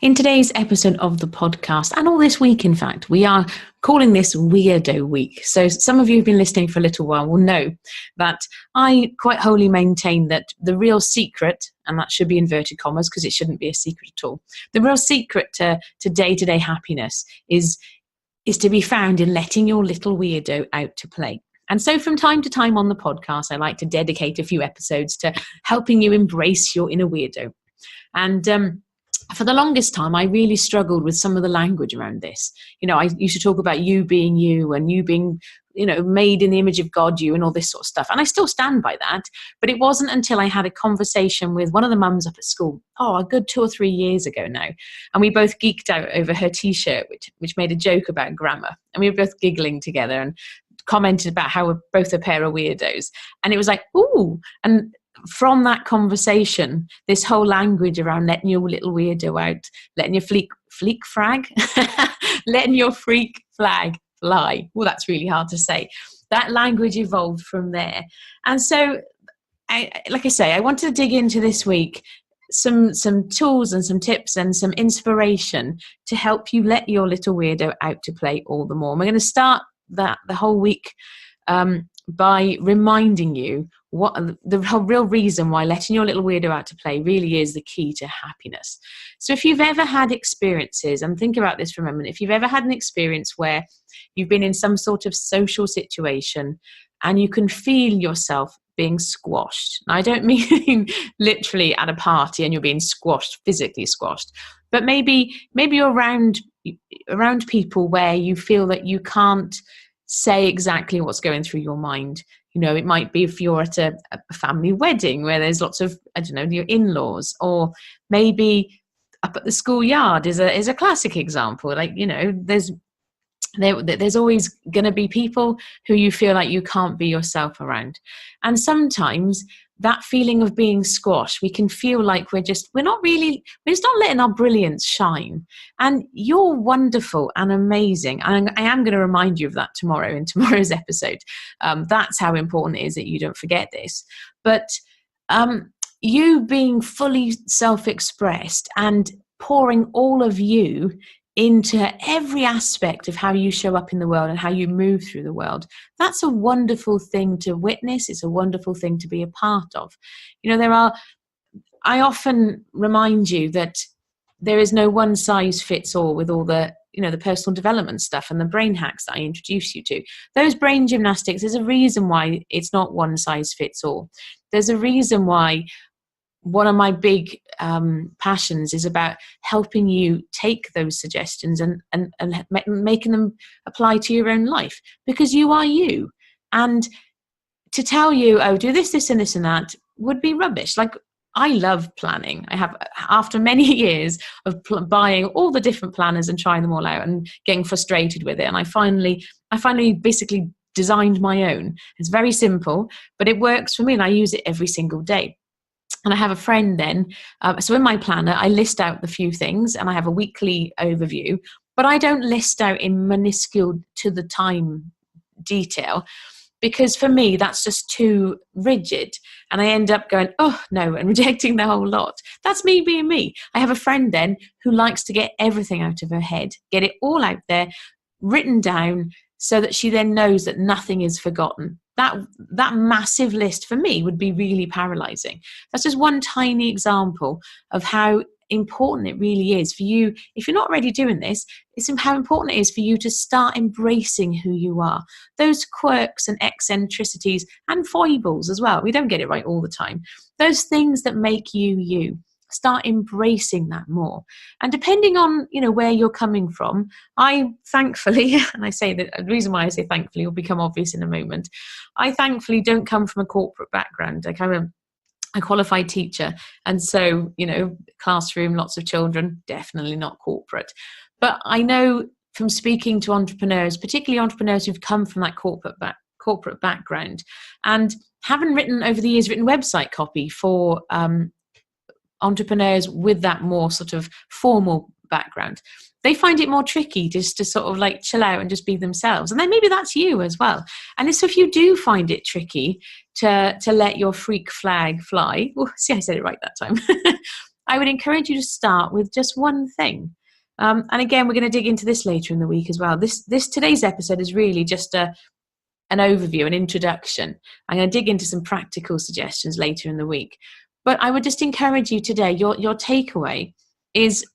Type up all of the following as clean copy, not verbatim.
In today's episode of the podcast, and all this week, in fact, we are calling this Weirdo Week. So some of you who've been listening for a little while will know that I quite wholly maintain that the real secret, and that should be inverted commas because it shouldn't be a secret at all, the real secret to day-to-day happiness is to be found in letting your little weirdo out to play. And so from time to time on the podcast, I like to dedicate a few episodes to helping you embrace your inner weirdo. And for the longest time, I really struggled with some of the language around this. You know, I used to talk about you being you and you being, made in the image of God, you, and all this sort of stuff. And I still stand by that. But it wasn't until I had a conversation with one of the mums up at school, a good 2 or 3 years ago now. And we both geeked out over her T-shirt, which made a joke about grammar. And we were both giggling together and commented about how we're both a pair of weirdos. And it was like, ooh. And from that conversation, this whole language around letting your little weirdo out, letting your letting your freak flag fly. Well, that's really hard to say. That language evolved from there. And so, I wanted to dig into this week some tools and some tips and some inspiration to help you let your little weirdo out to play all the more. And we're going to start the whole week by reminding you what the real reason why letting your little weirdo out to play really is the key to happiness. So if you've ever had experiences, and think about this for a moment, if you've ever had an experience where you've been in some sort of social situation and you can feel yourself being squashed. Now, I don't mean literally at a party and you're being squashed, physically squashed, but maybe you're around people where you feel that you can't say exactly what's going through your mind. It might be if you're at a family wedding where there's lots of, your in-laws, or maybe up at the schoolyard is a classic example. There's always going to be people who you feel like you can't be yourself around. And sometimes that feeling of being squashed, we can feel like we're just not letting our brilliance shine. And you're wonderful and amazing. And I am going to remind you of that tomorrow in tomorrow's episode. That's how important it is that you don't forget this. But you being fully self-expressed and pouring all of you into every aspect of how you show up in the world and how you move through the world. That's a wonderful thing to witness. It's a wonderful thing to be a part of. I often remind you that there is no one size fits all with all the, the personal development stuff and the brain hacks that I introduce you to. Those brain gymnastics, there's a reason why it's not one size fits all. There's a reason why one of my big passions is about helping you take those suggestions and making them apply to your own life, because you are you. And to tell you, do this and this and that would be rubbish. Like, I love planning. I have, after many years of buying all the different planners and trying them all out and getting frustrated with it, and I finally basically designed my own. It's very simple, but it works for me, and I use it every single day. And I have a friend then, so in my planner, I list out the few things and I have a weekly overview, but I don't list out in minuscule to the time detail, because for me, that's just too rigid. And I end up going, oh no, and rejecting the whole lot. That's me being me. I have a friend then who likes to get everything out of her head, get it all out there, written down, so that she then knows that nothing is forgotten. That massive list for me would be really paralyzing. That's just one tiny example of how important it really is for you. If you're not already doing this, it's how important it is for you to start embracing who you are. Those quirks and eccentricities and foibles as well. We don't get it right all the time. Those things that make you you. Start embracing that more. And depending on, where you're coming from, I thankfully, and I say that the reason why I say thankfully will become obvious in a moment, I thankfully don't come from a corporate background. I come from a qualified teacher. And so, classroom, lots of children, definitely not corporate. But I know from speaking to entrepreneurs, particularly entrepreneurs who've come from that corporate background, and having written website copy for entrepreneurs with that more sort of formal background, they find it more tricky just to sort of like chill out and just be themselves. And then maybe that's you as well. And so if you do find it tricky to let your freak flag fly, see, I said it right that time. I would encourage you to start with just one thing. And again, we're going to dig into this later in the week as well. Today's episode is really just an overview, an introduction. I'm going to dig into some practical suggestions later in the week. But I would just encourage you today, your takeaway is,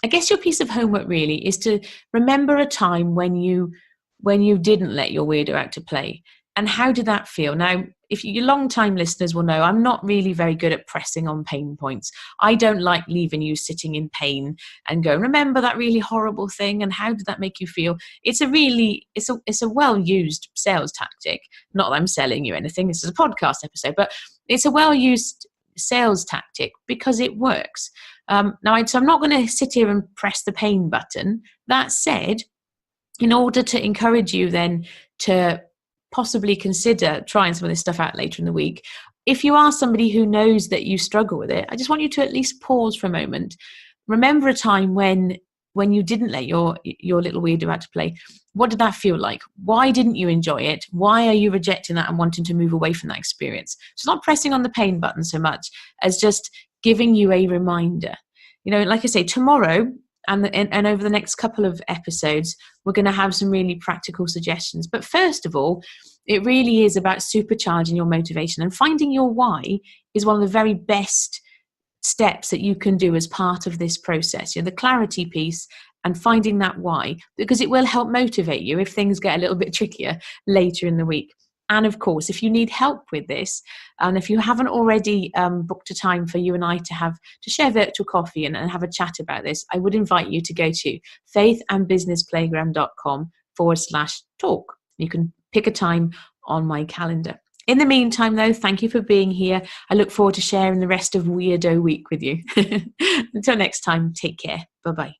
I guess your piece of homework really is to remember a time when you didn't let your weirdo actor play. And how did that feel? Now, if you long-time listeners will know, I'm not really very good at pressing on pain points. I don't like leaving you sitting in pain and go, remember that really horrible thing, and how did that make you feel? It's a well-used sales tactic. Not that I'm selling you anything, this is a podcast episode, but it's a well-used sales tactic because it works. So I'm not going to sit here and press the pain button. That said, in order to encourage you then to possibly consider trying some of this stuff out later in the week, if you are somebody who knows that you struggle with it, I just want you to at least pause for a moment. Remember a time when you didn't let your little weirdo out to play. What did that feel like? Why didn't you enjoy it? Why are you rejecting that and wanting to move away from that experience? So it's not pressing on the pain button so much as just giving you a reminder. Like I say, tomorrow and over the next couple of episodes, we're going to have some really practical suggestions. But first of all, it really is about supercharging your motivation, and finding your why is one of the very best steps that you can do as part of this process. The clarity piece and finding that why, because it will help motivate you if things get a little bit trickier later in the week. And of course, if you need help with this, and if you haven't already booked a time for you and I to share virtual coffee and have a chat about this, I would invite you to go to faithandbusinessplayground.com/talk. You can pick a time on my calendar. In the meantime, though, thank you for being here. I look forward to sharing the rest of Weirdo Week with you. Until next time, take care. Bye-bye.